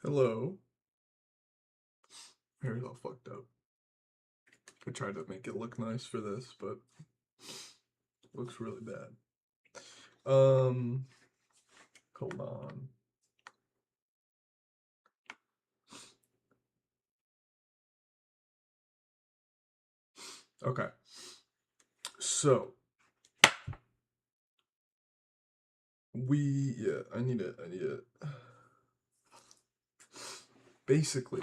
Hello. Hair's all fucked up. I tried to make it look nice for this, but looks really bad. Um, Hold on. Okay. So I need it. Basically,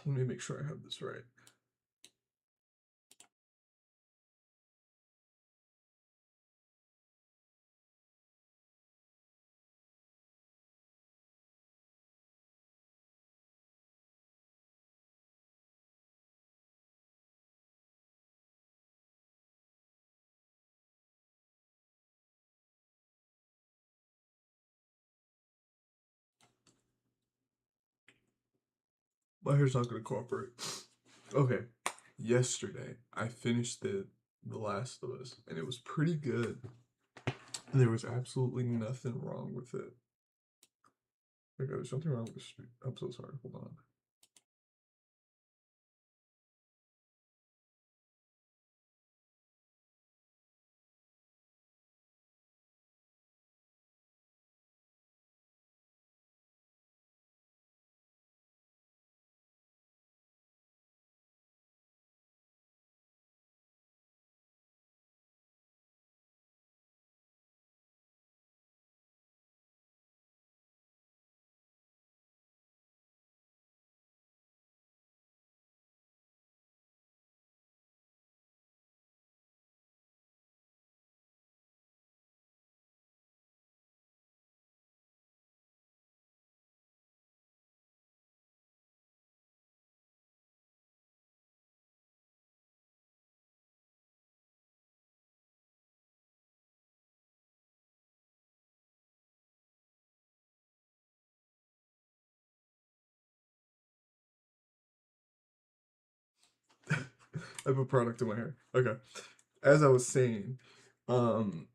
let me make sure I have this right. My hair's not gonna cooperate. Okay. Yesterday, I finished The Last of Us, and it was pretty good. There was absolutely nothing wrong with it. Okay, there's something wrong with the street. I'm so sorry. Hold on. I have a product in my hair. Okay. As I was saying, um,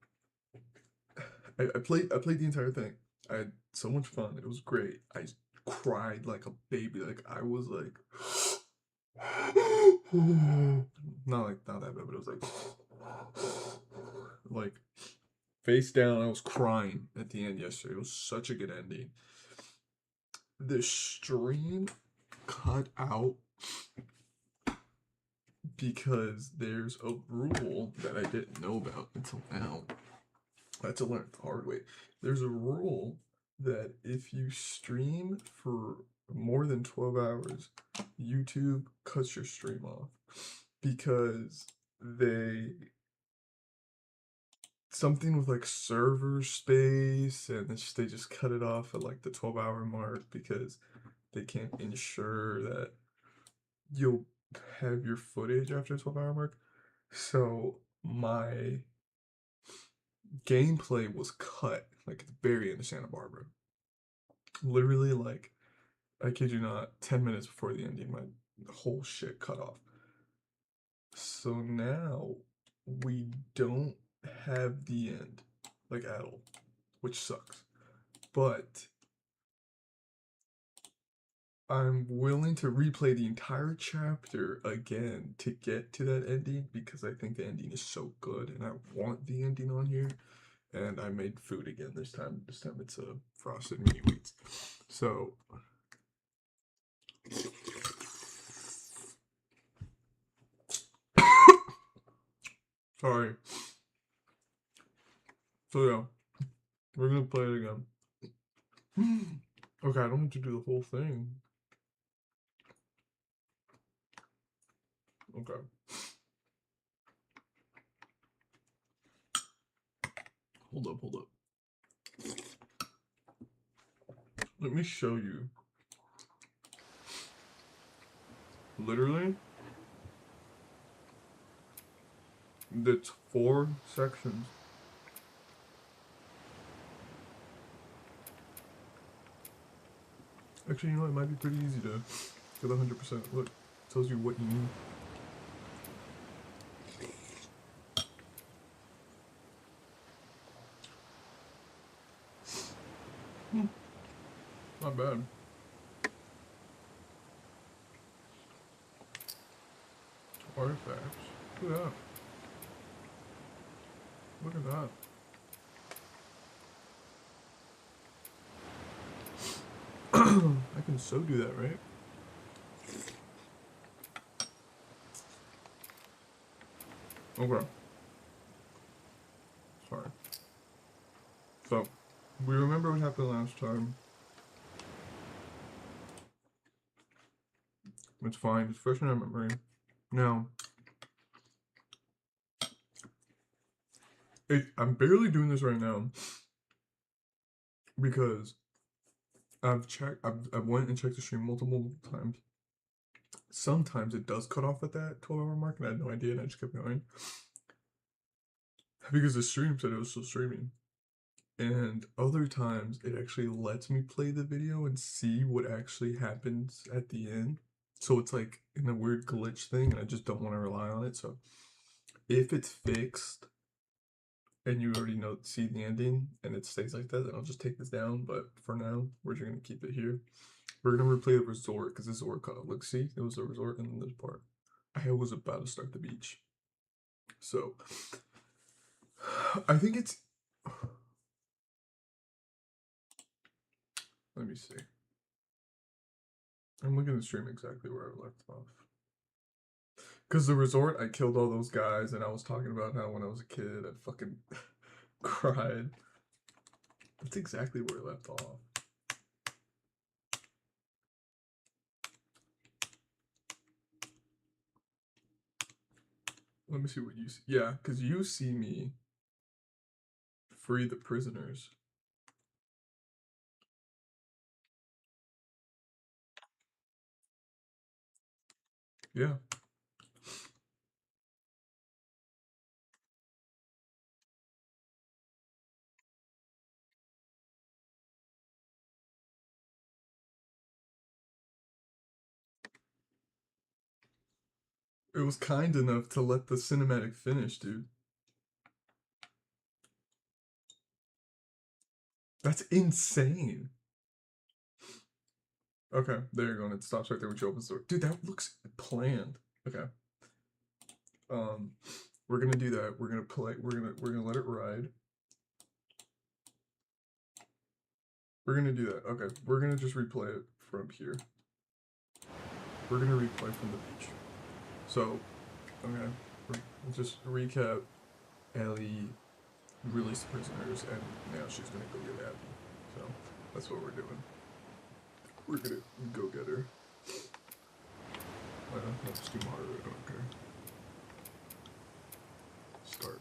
I played the entire thing. I had so much fun. It was great. I cried like a baby. Like I was like, not that bad, but it was like face down. I was crying at the end yesterday. It was such a good ending. The stream cut out because there's a rule that I didn't know about until now. I had to learn it the hard way. There's a rule that if you stream for more than 12 hours, YouTube cuts your stream off because they something with like server space, and they just cut it off at like the 12-hour mark because they can't ensure that you'll have your footage after the 12-hour mark. So my gameplay was cut like at the very end of Santa Barbara. Literally, like, I kid you not, 10 minutes before the ending, my whole shit cut off. So now we don't have the end, like, at all, which sucks. But I'm willing to replay the entire chapter again to get to that ending because I think the ending is so good and I want the ending on here. And I made food again this time. This time it's a frosted mini wheats. So sorry. So yeah, we're gonna play it again. Okay, I don't have to do the whole thing. Okay. Hold up. Let me show you. Literally, it's 4 sections. Actually, you know, it might be pretty easy to get 100%. Look, it tells you what you need. Not bad. Artifacts. Look at that. Look at that. I can so do that, right? Okay. Sorry. So, we remember what happened last time. It's fine. It's fresh in our memory. Now, I'm barely doing this right now because I've went and checked the stream multiple times. Sometimes it does cut off at that 12-hour mark, and I had no idea, and I just kept going because the stream said it was still streaming. And other times it actually lets me play the video and see what actually happens at the end. So it's like in a weird glitch thing, and I just don't want to rely on it. So if it's fixed and you already see the ending and it stays like that, then I'll just take this down. But for now, we're just gonna keep it here. We're gonna replay the resort because this is where it cut off. Look, see, it was the resort and then this part. I was about to start the beach. So I think it's. Let me see. I'm looking at the stream exactly where I left off. Because the resort, I killed all those guys, and I was talking about how when I was a kid, I fucking cried. That's exactly where I left off. Let me see what you see. Yeah, because you see me free the prisoners. Yeah. It was kind enough to let the cinematic finish, dude. That's insane. Okay, there you go. And it stops right there when you open the door. Dude, that looks planned. Okay. We're gonna do that. We're gonna let it ride. We're gonna do that. Okay, we're gonna just replay it from here. We're gonna replay from the beach. So, okay, we'll just recap. Ellie released the prisoners, and now she's gonna go get Abby. So that's what we're doing. We're gonna go get her. Let's do moderate. Okay. Start.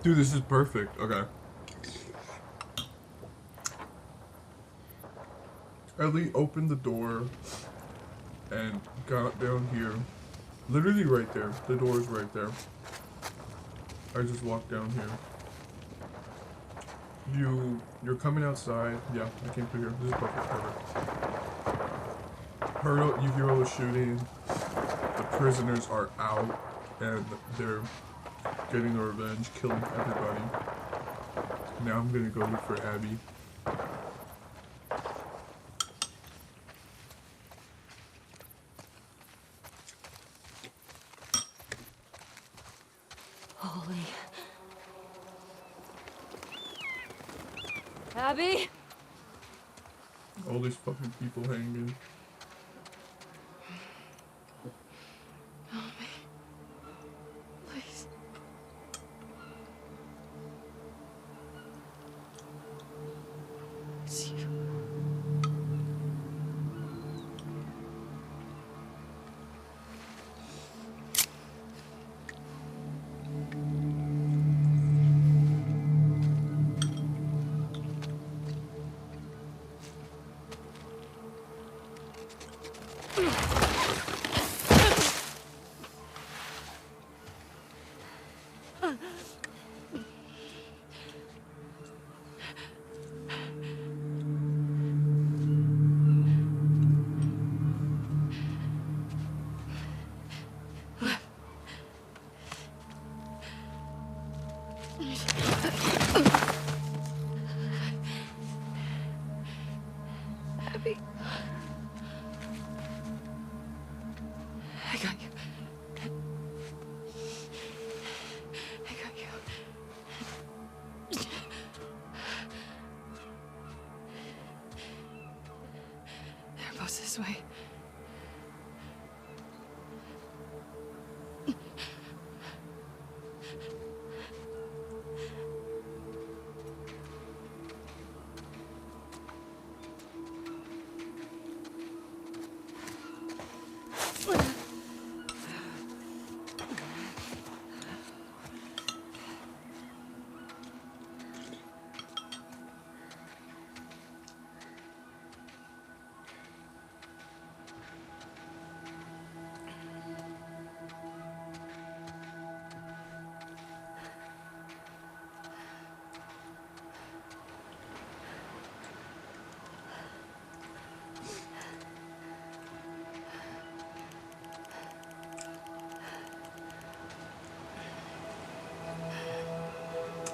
Dude, this is perfect. Okay. Ellie opened the door and got down here. Literally right there. The door is right there. I just walked down here. You're coming outside. Yeah, I came through here. This is perfect. You hear all the shooting. The prisoners are out and they're getting their revenge, killing everybody. Now I'm gonna go look for Abby. Holy. Abby? All these fucking people hanging. Help me. Please. It's you. Abby. I got you. I got you. They're both this way.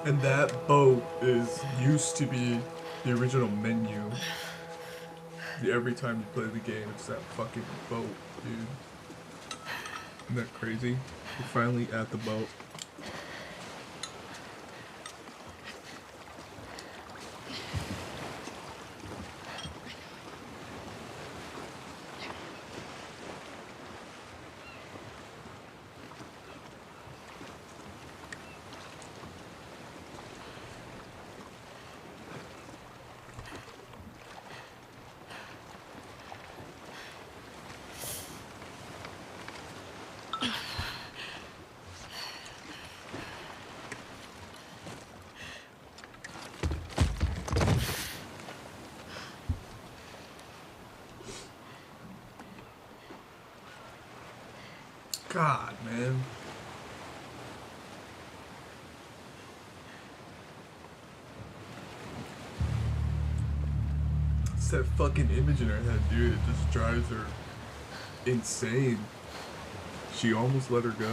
And that boat used to be the original menu. Every time you play the game, it's that fucking boat, dude. Isn't that crazy? We're finally at the boat. God, man. It's that fucking image in her head, dude. It just drives her insane. She almost let her go.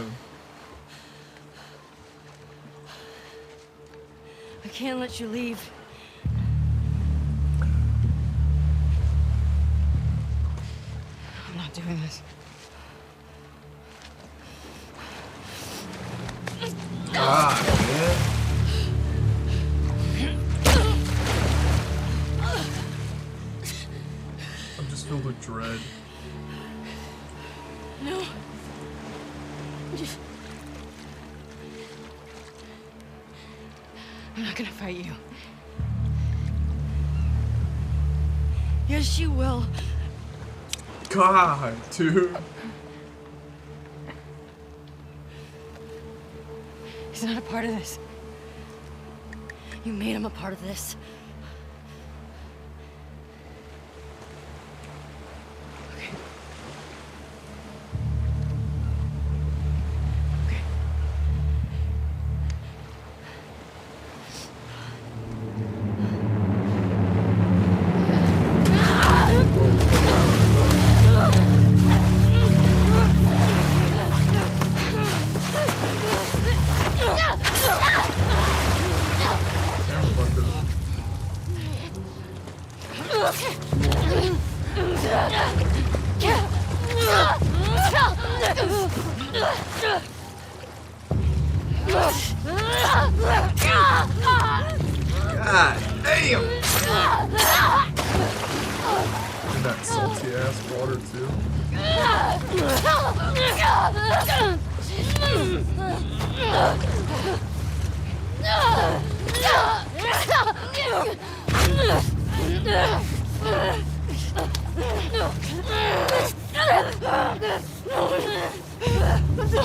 I can't let you leave. I'm not doing this. God, man. I'm just filled with dread. No. I'm not gonna fight you. Yes, you will. God, dude. He's not a part of this. You made him a part of this. Okay. Okay. God damn! And that salty ass water too. Oh, this is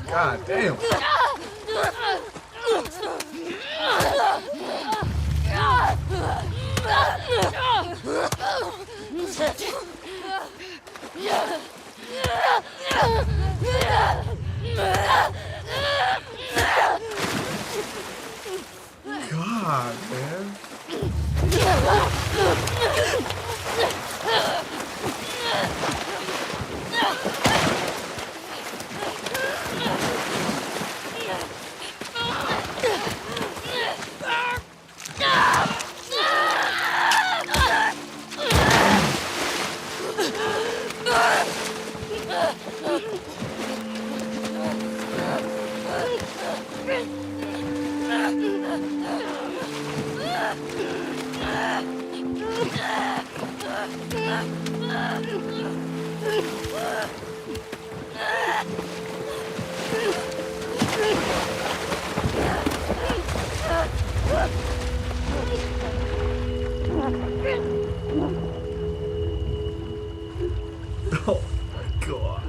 God damn. God, man. Oh my god.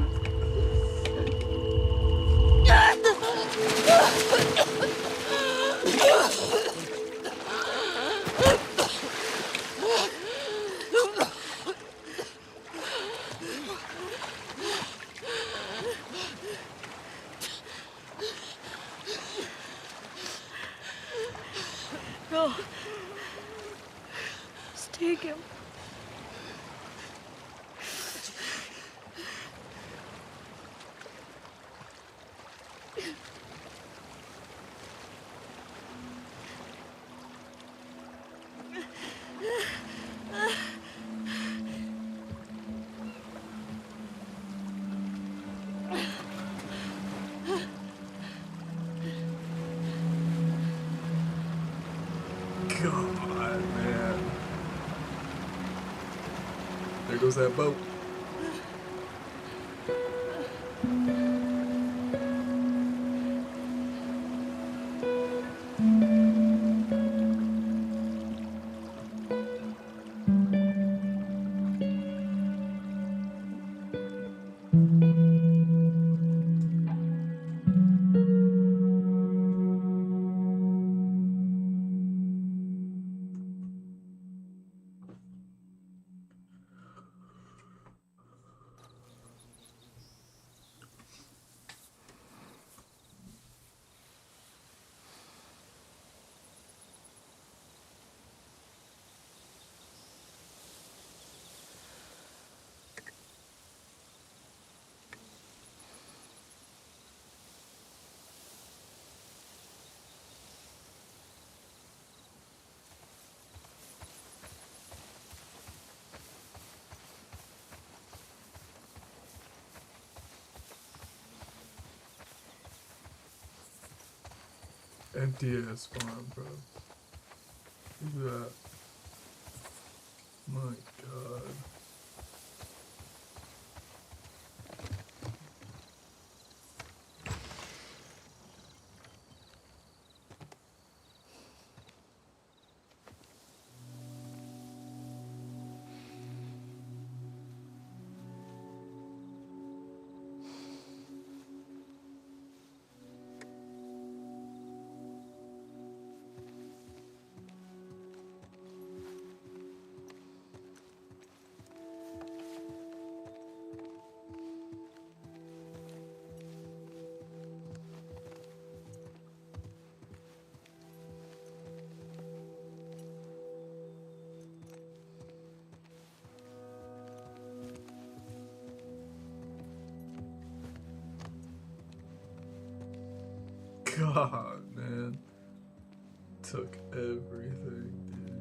No. Just take him. God, man. There goes that boat. Empty ass farm, bro. Look at that. My god. God, man. Took everything, dude.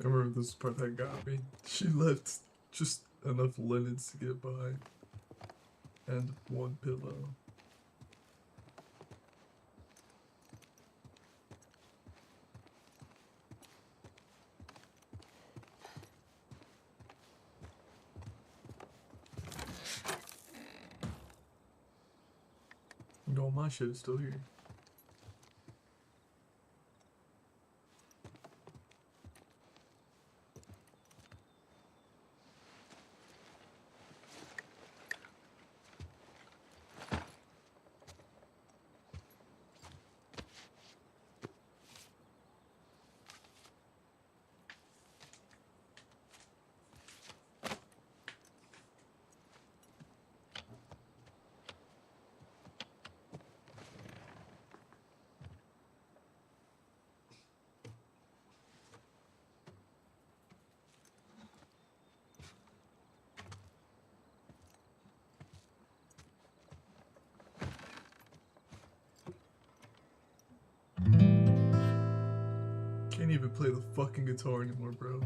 I remember this part that got me. She left just enough linens to get by. And one pillow. And all my shit is still here. Can't even play the fucking guitar anymore, bro.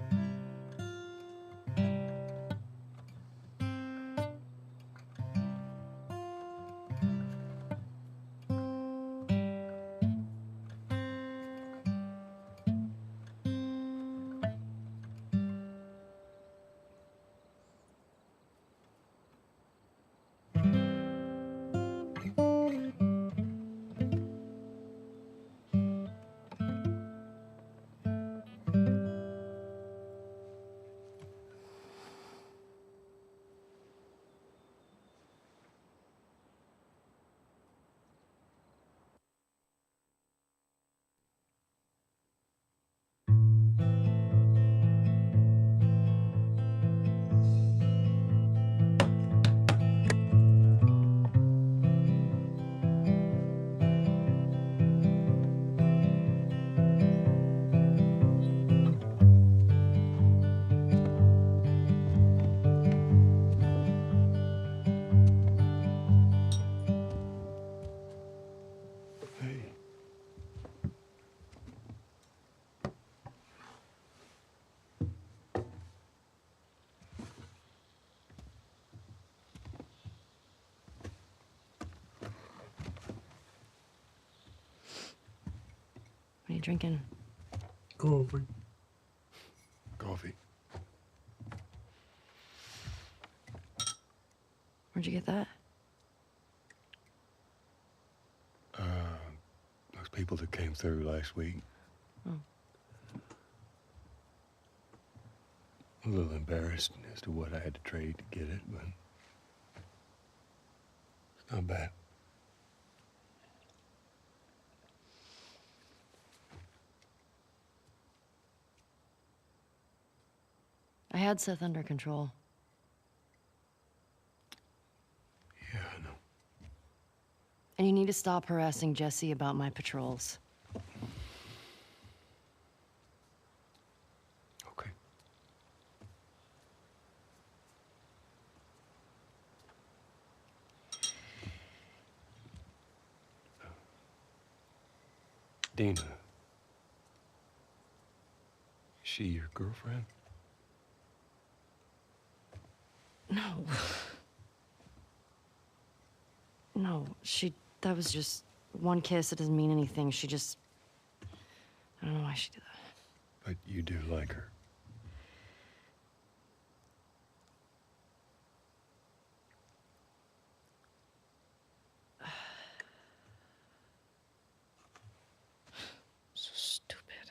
What are you drinking? Coffee. Coffee. Where'd you get that? Those people that came through last week. Oh. A little embarrassed as to what I had to trade to get it, but it's not bad. I had Seth under control. Yeah, I know. And you need to stop harassing Jesse about my patrols. Okay. Dina. Is she your girlfriend? No. No, that was just one kiss. It doesn't mean anything. She just, I don't know why she did that. But you do like her. So stupid.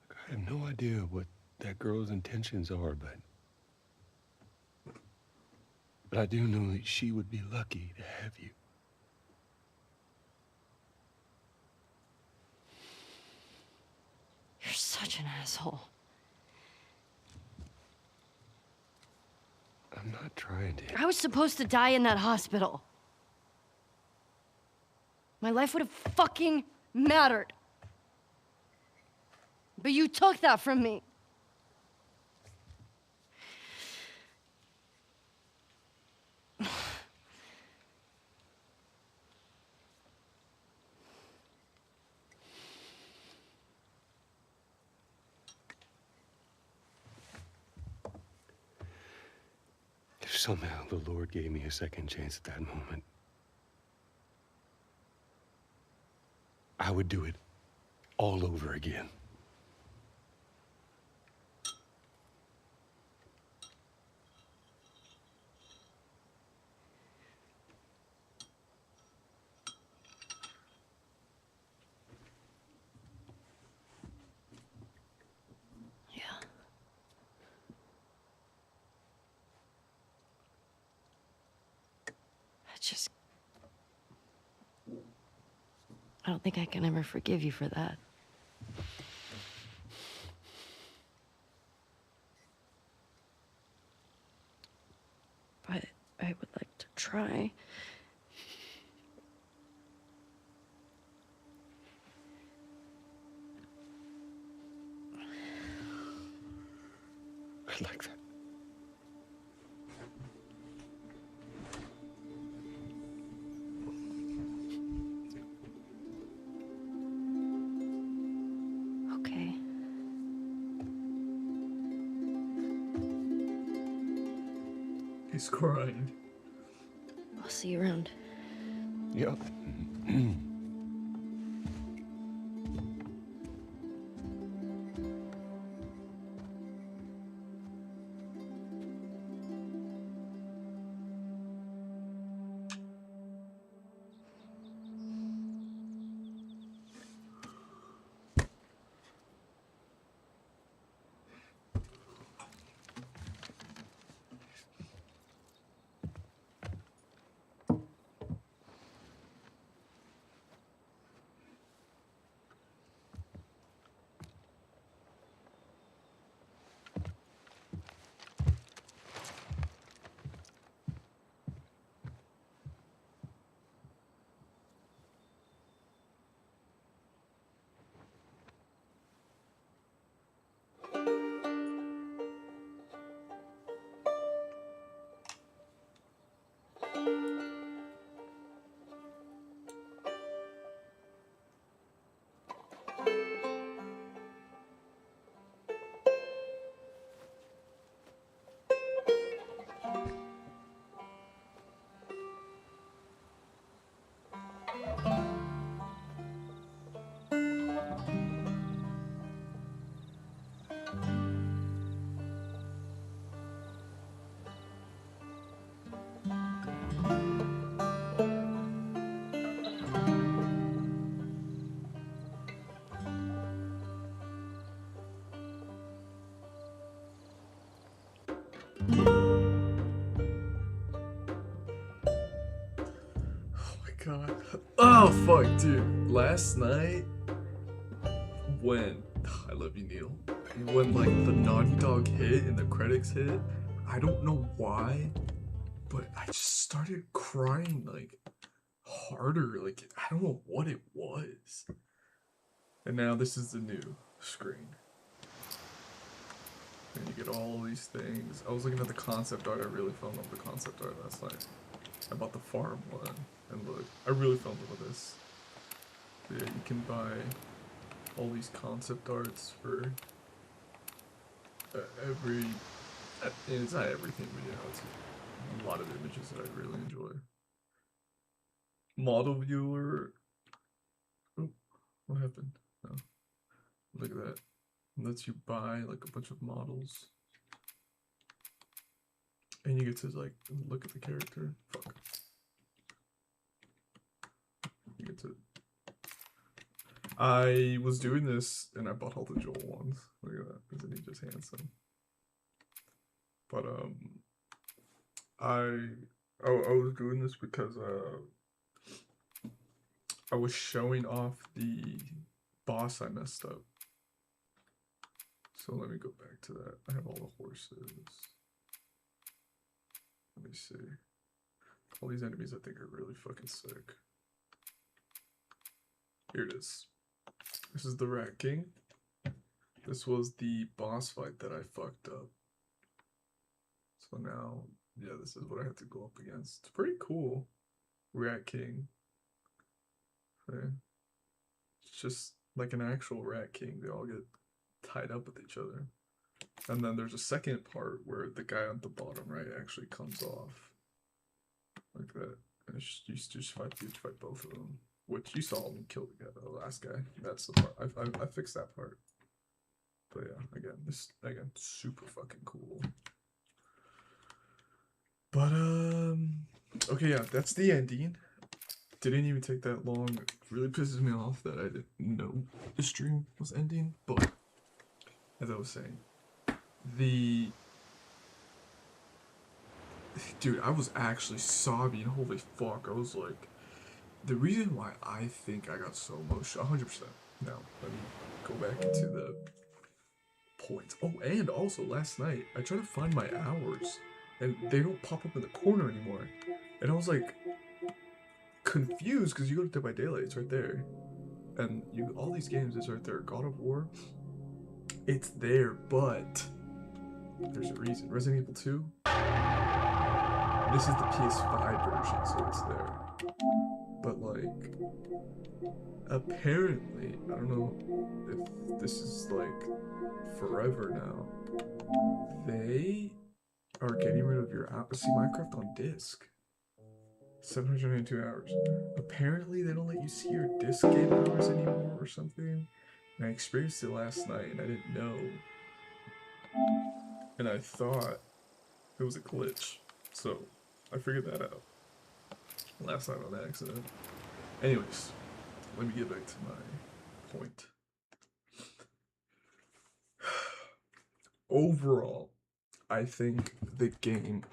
Look, I have no idea what that girl's intentions are, but I do know that she would be lucky to have you. You're such an asshole. I'm not trying to. I was supposed to die in that hospital. My life would have fucking mattered. But you took that from me. somehow the Lord gave me a second chance at that moment, I would do it all over again. Yeah. I don't think I can ever forgive you for that. But I would like to try. I'd like that. Okay. He's crying. I'll see you around. Yep. God. Oh fuck, dude. Last night when I love you, Neil. When like the Naughty Dog hit and the credits hit, I don't know why, but I just started crying like harder. Like I don't know what it was. And now this is the new screen. And you get all these things. I was looking at the concept art. I really fell in love with the concept art last night. I bought the farm one. And look, I really fell in love with this. Yeah, you can buy all these concept arts for every... It's not everything, but you know, it's a lot of images that I really enjoy. Model viewer... Oh, what happened? Oh, look at that. It lets you buy like a bunch of models. And you get to like look at the character. Fuck. You get to... I was doing this and I bought all the Joel ones. Look at that. Isn't he just handsome? But I was doing this because I was showing off the boss I messed up. So let me go back to that. I have all the horses. Let me see. All these enemies I think are really fucking sick. Here it is. This is the Rat King. This was the boss fight that I fucked up. So now, yeah, this is what I have to go up against. It's pretty cool. Rat King. Okay. It's just like an actual Rat King. They all get tied up with each other. And then there's a second part where the guy on the bottom right actually comes off like that. And you just fight both of them. Which you saw him kill the last guy. That's the part. I fixed that part. But yeah, again, super fucking cool. But okay, yeah, that's the ending. Didn't even take that long. It really pisses me off that I didn't know the stream was ending. But as I was saying, dude, I was actually sobbing. Holy fuck! I was like, the reason why I think I got so emotional, 100%. Now let me go back into the points. Oh, and also last night I tried to find my hours, and they don't pop up in the corner anymore. And I was like confused because you go to Dead by Daylight, it's right there, and all these games is right there. God of War, it's there, but there's a reason. Resident Evil 2, this is the PS5 version, so it's there. But like, apparently, I don't know if this is like forever now, they are getting rid of your see Minecraft on disc. 792 hours. Apparently, they don't let you see your disc game hours anymore or something. And I experienced it last night and I didn't know. And I thought it was a glitch. So I figured that out last night on accident. Anyways, let me get back to my point. Overall, I think the game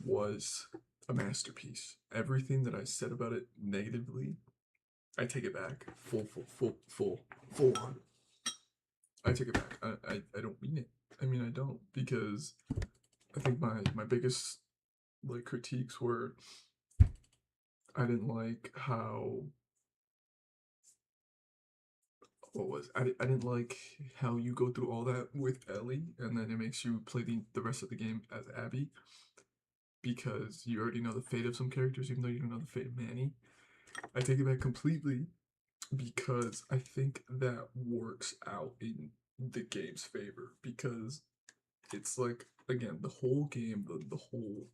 was a masterpiece. Everything that I said about it negatively, I take it back. Full on. I take it back. I don't mean it. I mean, I don't, because I think my biggest like critiques were I didn't like how I didn't like how you go through all that with Ellie and then it makes you play the rest of the game as Abby because you already know the fate of some characters even though you don't know the fate of Manny. I take it back completely because I think that works out in the game's favor because it's like again the whole game the whole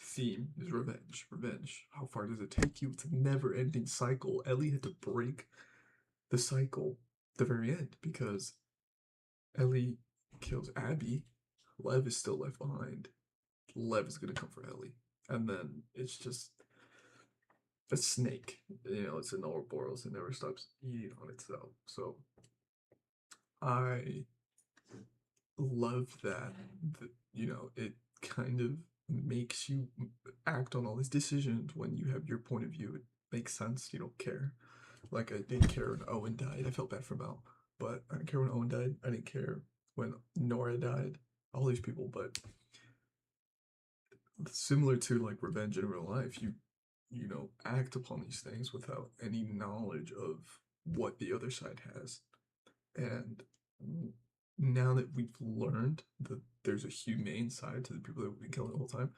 theme is revenge. How far does it take you? It's a never ending cycle. Ellie had to break the cycle at the very end because Ellie kills Abby. Lev is still left behind. Lev is gonna come for Ellie, and then it's just a snake. You know, it's an Ouroboros. It never stops eating on itself. So I love that. You know, it kind of makes you act on all these decisions when you have your point of view. It makes sense. You don't care. Like I didn't care when Owen died. I felt bad for Mel, but I didn't care when Owen died. I didn't care when Nora died. All these people, but similar to like revenge in real life, you know act upon these things without any knowledge of what the other side has, and now that we've learned that there's a humane side to the people that we've been killing the whole time,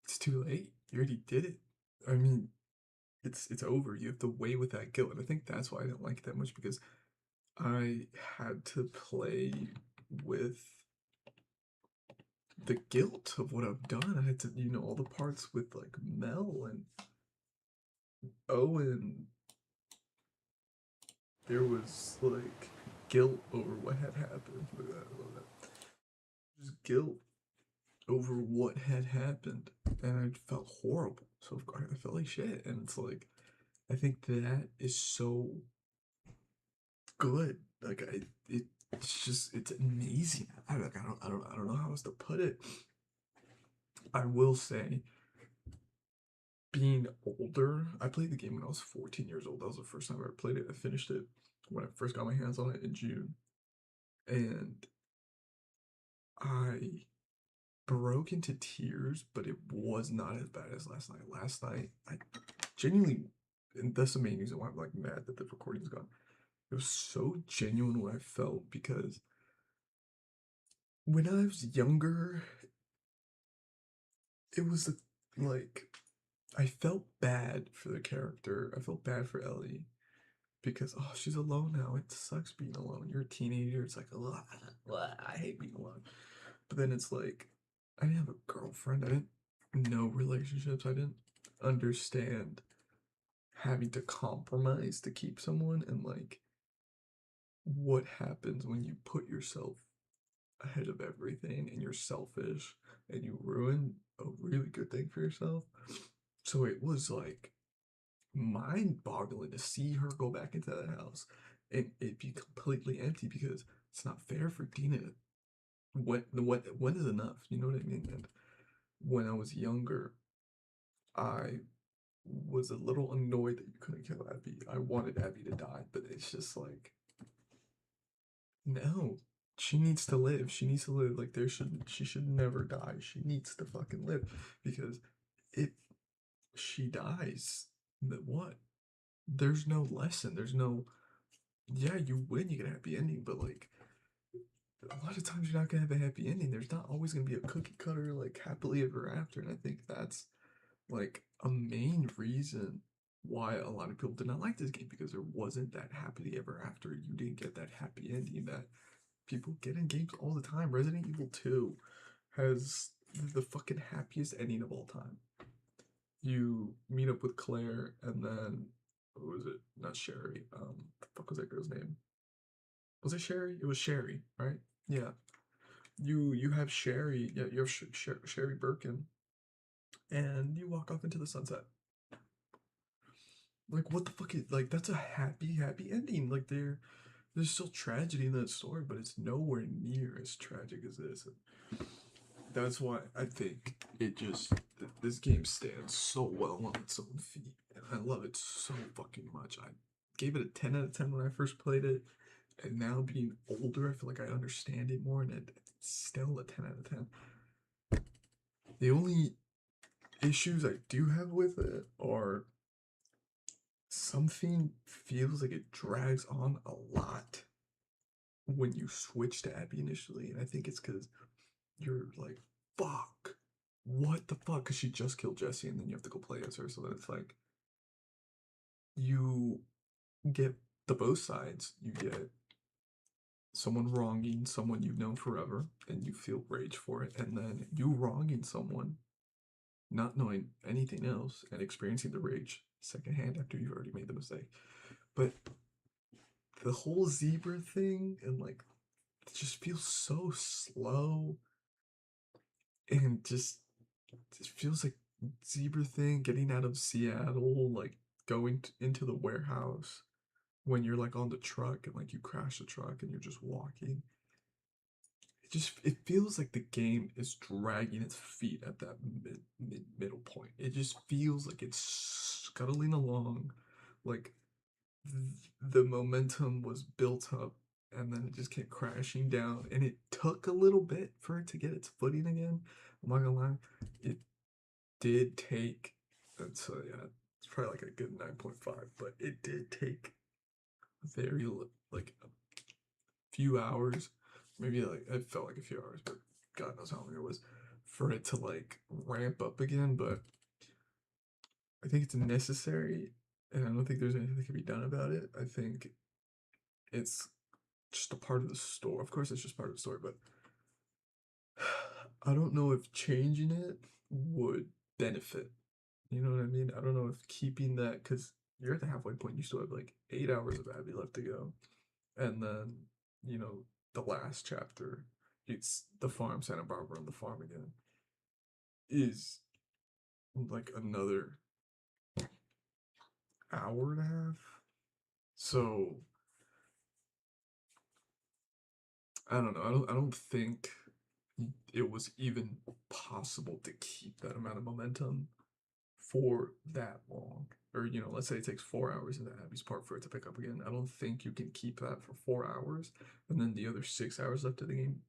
it's too late. You already did it. I mean, it's over. You have to weigh with that guilt, and I think that's why I didn't like it that much because I had to play with the guilt of what I've done. I had to, you know, all the parts with like Mel and Owen. There was like guilt over what had happened. Look at that, I love that. Just guilt over what had happened, and I felt horrible. So of course I felt like shit, and it's like I think that is so good. Like it's just it's amazing. I don't know how else to put it. I will say, being older, I played the game when I was 14 years old. That was the first time I ever played it. I finished it when I first got my hands on it in June, and I broke into tears, but it was not as bad as last night. Last night, I genuinely, and that's the main reason why I'm like mad that the recording's gone. It was so genuine what I felt because when I was younger, it was like I felt bad for the character. I felt bad for Ellie, because oh, she's alone now. It sucks being alone. You're a teenager. It's like, "Ugh, I hate being alone." But then it's like, I didn't have a girlfriend. I didn't know relationships. I didn't understand having to compromise to keep someone, and like what happens when you put yourself ahead of everything and you're selfish and you ruin a really good thing for yourself. So it was like mind boggling to see her go back into that house and it be completely empty because it's not fair for Dina. When is enough? You know what I mean? And when I was younger, I was a little annoyed that you couldn't kill Abby. I wanted Abby to die, but it's just like, no, she needs to live. She needs to live. Like she should never die. She needs to fucking live because if she dies, then what? There's no lesson. There's no, yeah, you win, you get a happy ending, but like a lot of times you're not gonna have a happy ending. There's not always gonna be a cookie cutter like happily ever after, and I think that's like a main reason why a lot of people did not like this game because there wasn't that happily ever after. You didn't get that happy ending that people get in games all the time. Resident Evil 2 has the fucking happiest ending of all time. You meet up with Claire and then what was it? Not Sherry. The fuck was that girl's name? Was it Sherry? It was Sherry, right? Yeah. You have Sherry. Yeah, you have Sherry Birkin, and you walk off into the sunset. Like what the fuck is like? That's a happy ending. Like there's still tragedy in that story, but it's nowhere near as tragic as this. And that's why I think this game stands so well on its own feet, and I love it so fucking much. I gave it a 10 out of 10 when I first played it, and now being older, I feel like I understand it more, and it's still a 10 out of 10. The only issues I do have with it are something feels like it drags on a lot when you switch to Abby initially, and I think it's because you're like, fuck, what the fuck? Because she just killed Jesse, and then you have to go play as her. So then it's like you get the both sides. You get someone wronging someone you've known forever, and you feel rage for it, and then you wronging someone, not knowing anything else, and experiencing the rage secondhand after you've already made the mistake. But the whole zebra thing, and like, it just feels so slow and just feels like zebra thing getting out of Seattle, like going into the warehouse when you're like on the truck and like you crash the truck and you're just walking. It feels like the game is dragging its feet at that middle point. It just feels like it's scuttling along, like the momentum was built up and then it just kept crashing down, and it took a little bit for it to get its footing again. I'm not gonna lie, it did take, and so yeah, it's probably like a good 9.5, but it did take very like a few hours, maybe like it felt like a few hours, but God knows how long it was for it to like ramp up again. But I think it's necessary, and I don't think there's anything that can be done about it. I think it's just a part of the story. Of course, it's just part of the story, but I don't know if changing it would benefit. You know what I mean? I don't know if keeping that, because you're at the halfway point. You still have like 8 hours of Abby left to go, and then the last chapter, it's the farm, Santa Barbara, on the farm again, is like another hour and a half. So I don't know. I don't think it was even possible to keep that amount of momentum for that long. Or, let's say it takes 4 hours in the Abby's part for it to pick up again. I don't think you can keep that for 4 hours and then the other 6 hours left of the game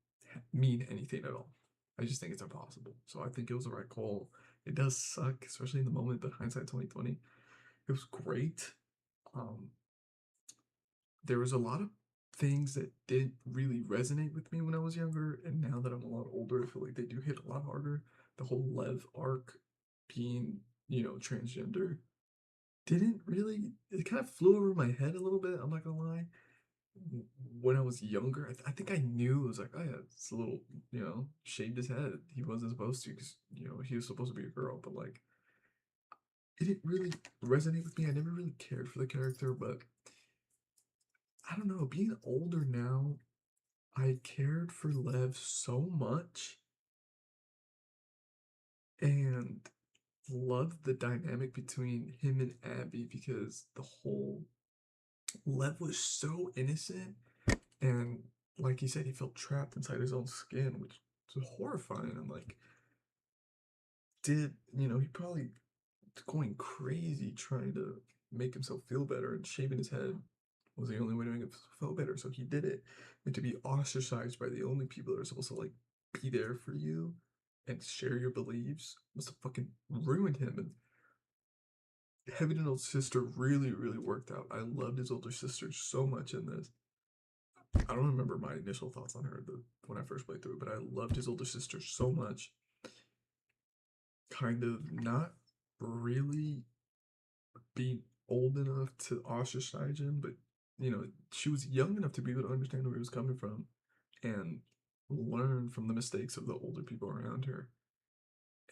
mean anything at all. I just think it's impossible. So I think it was the right call. It does suck, especially in the moment, but hindsight 2020, it was great. Um, there was a lot of things that didn't really resonate with me when I was younger, and now that I'm a lot older, I feel like they do hit a lot harder. The whole Lev arc being, transgender didn't really. It kind of flew over my head a little bit. I'm not gonna lie. When I was younger, I think I knew it was like, oh yeah, it's a little, shaved his head. He wasn't supposed to because he was supposed to be a girl, but like it didn't really resonate with me. I never really cared for the character, but I don't know. Being older now, I cared for Lev so much and loved the dynamic between him and Abby because the whole Lev was so innocent and like he said, he felt trapped inside his own skin, which was horrifying and like he probably going crazy trying to make himself feel better and shaving his head was the only way to make him feel better. So he did it. And to be ostracized by the only people that are supposed to like be there for you and share your beliefs must have fucking ruined him. And having an older sister really, really worked out. I loved his older sister so much in this. I don't remember my initial thoughts on her when I first played through, but I loved his older sister so much. Kind of not really being old enough to ostracize him, but she was young enough to be able to understand where he was coming from and learn from the mistakes of the older people around her,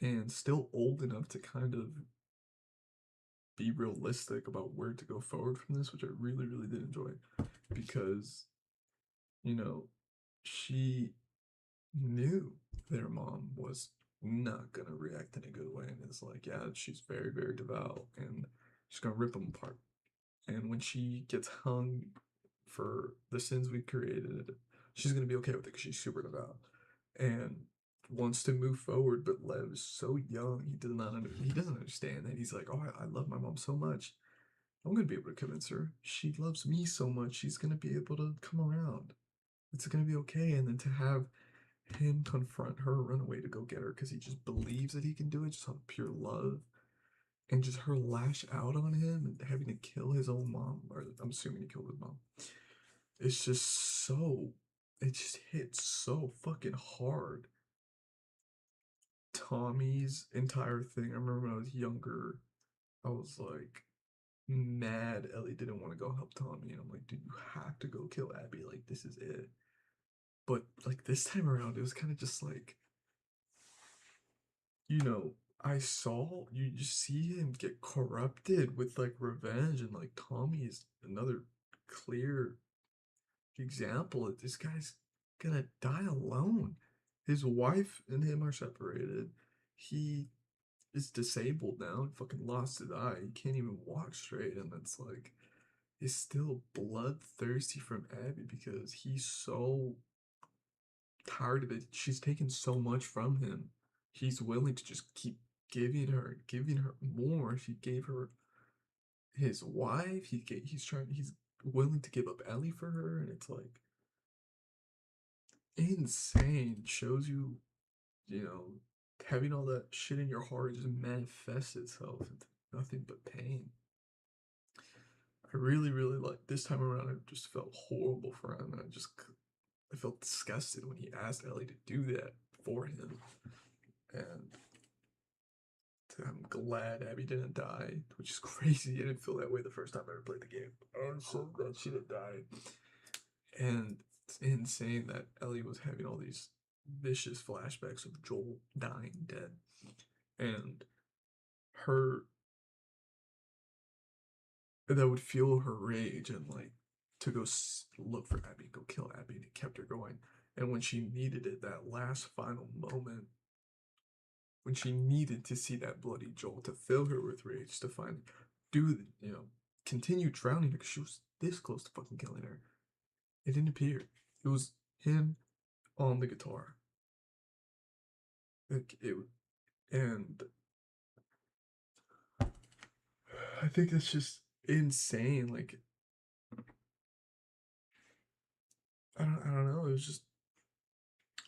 and still old enough to kind of be realistic about where to go forward from this, which I really, really did enjoy because, you know, she knew their mom was not gonna react in a good way, and it's like, yeah, she's very, very devout, and she's gonna rip them apart. And when she gets hung for the sins we created, she's gonna be okay with it because she's super devout and wants to move forward. But Lev is so young; he doesn't understand that. He's like, "Oh, I love my mom so much. I'm gonna be able to convince her. She loves me so much. She's gonna be able to come around. It's gonna be okay." And then to have him confront her, run away to go get her because he just believes that he can do it, just out of pure love and just her lash out on him and having to kill his own mom, or I'm assuming he killed his mom. It's just it just hits so fucking hard. Tommy's entire thing. I remember when I was younger, I was like mad Ellie didn't want to go help Tommy, and I'm like, dude, you have to go kill Abby. Like, this is it. But like this time around, it was kind of just like, you know, I saw you just see him get corrupted with like revenge, and like Tommy is another clear example that this guy's gonna die alone. His wife and him are separated. He is disabled now and fucking lost his eye. He can't even walk straight, and it's like he's still bloodthirsty from Abby because he's so tired of it. She's taken so much from him. He's willing to just keep giving her more. She gave her his wife. He's willing to give up Ellie for her, and it's like insane. Shows you, you know, having all that shit in your heart just manifests itself into nothing but pain. I really, really like this time around. I just felt horrible for him, and I felt disgusted when he asked Ellie to do that for him, and I'm glad Abby didn't die, which is crazy. I didn't feel that way the first time I ever played the game. I'm so glad she didn't die. And it's insane that Ellie was having all these vicious flashbacks of Joel dying dead. And her, that would fuel her rage and like to go look for Abby, go kill Abby, and it kept her going. And when she needed it, that last final moment, when she needed to see that bloody Joel to fill her with rage, to finally continue drowning her because she was this close to fucking killing her. It didn't appear. It was him on the guitar. And I think that's just insane. Like I don't know.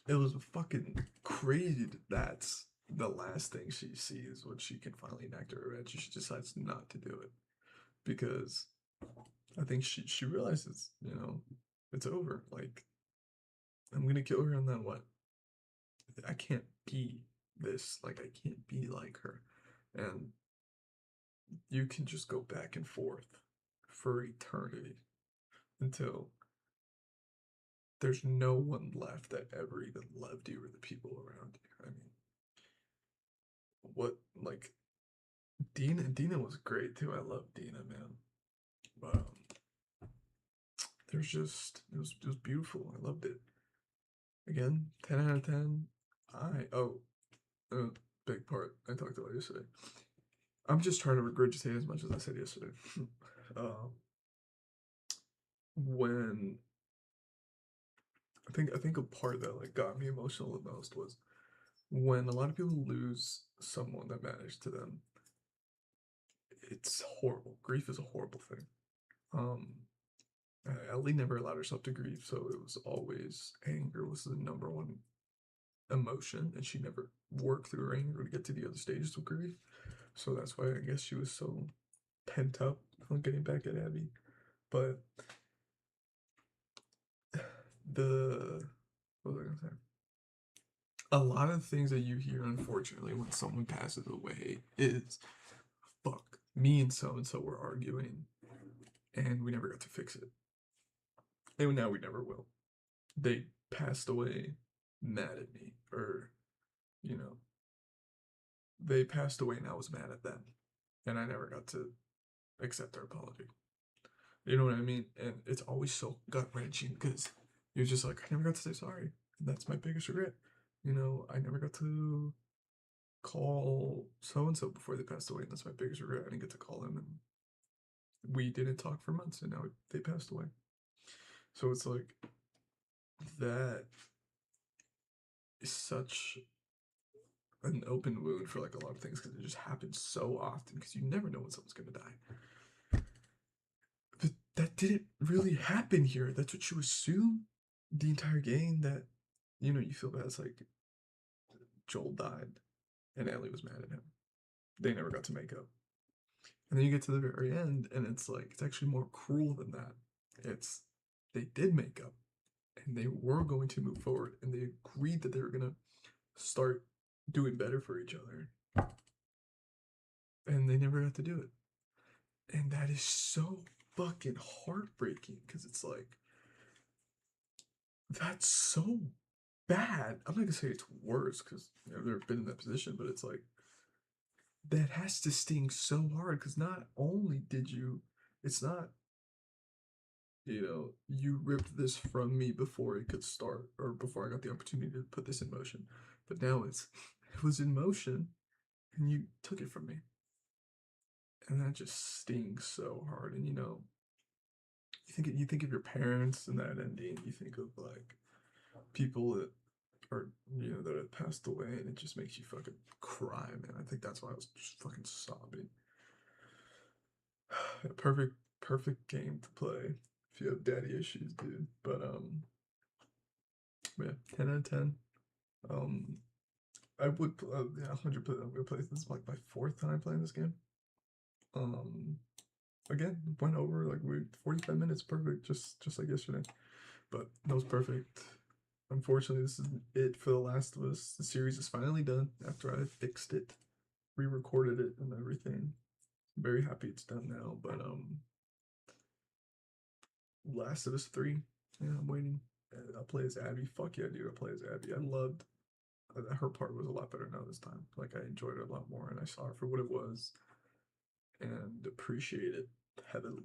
It was fucking crazy that that's the last thing she sees when she can finally enact her revenge. She decides not to do it because I think she realizes, it's over. Like I'm gonna kill her, and then what? I can't be this. Like I can't be like her, and you can just go back and forth for eternity until there's no one left that ever even loved you or the people around you. I mean, what like Dina was great too. I love Dina, man. There's just it was beautiful. I loved it. Again, 10 out of 10. Uh, big part I talked about yesterday. I'm just trying to regurgitate as much as I said yesterday. um, when I think a part that like got me emotional the most was when a lot of people lose someone that matters to them. It's horrible. Grief is a horrible thing. Um, Ellie never allowed herself to grieve, so it was always anger was the number one emotion, and she never worked through her anger to get to the other stages of grief. So that's why I guess she was so pent up on getting back at Abby. But what was I gonna say? A lot of things that you hear, unfortunately, when someone passes away is, fuck, me and so were arguing, and we never got to fix it. And now we never will. They passed away mad at me, or, you know, they passed away and I was mad at them. And I never got to accept their apology. You know what I mean? And it's always so gut wrenching because you're just like, I never got to say sorry. And that's my biggest regret. You know, I never got to call so and so before they passed away. And that's my biggest regret. I didn't get to call them. And we didn't talk for months. And now they passed away. So it's like, that is such an open wound for like a lot of things because it just happens so often because you never know when someone's gonna die. But that didn't really happen here. That's what you assume the entire game, that you know, you feel bad. It's like Joel died and Ellie was mad at him. They never got to make up. And then you get to the very end and it's like it's actually more cruel than that. It's they did make up and they were going to move forward and they agreed that they were gonna start doing better for each other. And they never got to do it. And that is so fucking heartbreaking because it's like, that's so bad. I'm not gonna say it's worse because I've never been in that position, but it's like, that has to sting so hard because not only did you, it's not, you know, you ripped this from me before it could start or before I got the opportunity to put this in motion, but now it was in motion and you took it from me. And that just stings so hard. And you know, you think of your parents and that ending, you think of like people that are, you know, that have passed away, and it just makes you fucking cry, man. I think that's why I was just fucking sobbing. Perfect game to play if you have daddy issues, dude. But yeah, 10 out of 10. Um, I would yeah, 100%. I'm gonna play this. Is like my fourth time playing this game. Um, again, went over like we 45 minutes, perfect, just like yesterday. But that was perfect. Unfortunately, this is it for The Last of Us. The series is finally done after I fixed it, re-recorded it, and everything. I'm very happy it's done now. But Last of Us 3. Yeah, I'm waiting. I'll play as Abby. Fuck yeah, dude. I'll play as Abby. I loved her part was a lot better now this time. Like I enjoyed it a lot more, and I saw her for what it was, and appreciate it heavily.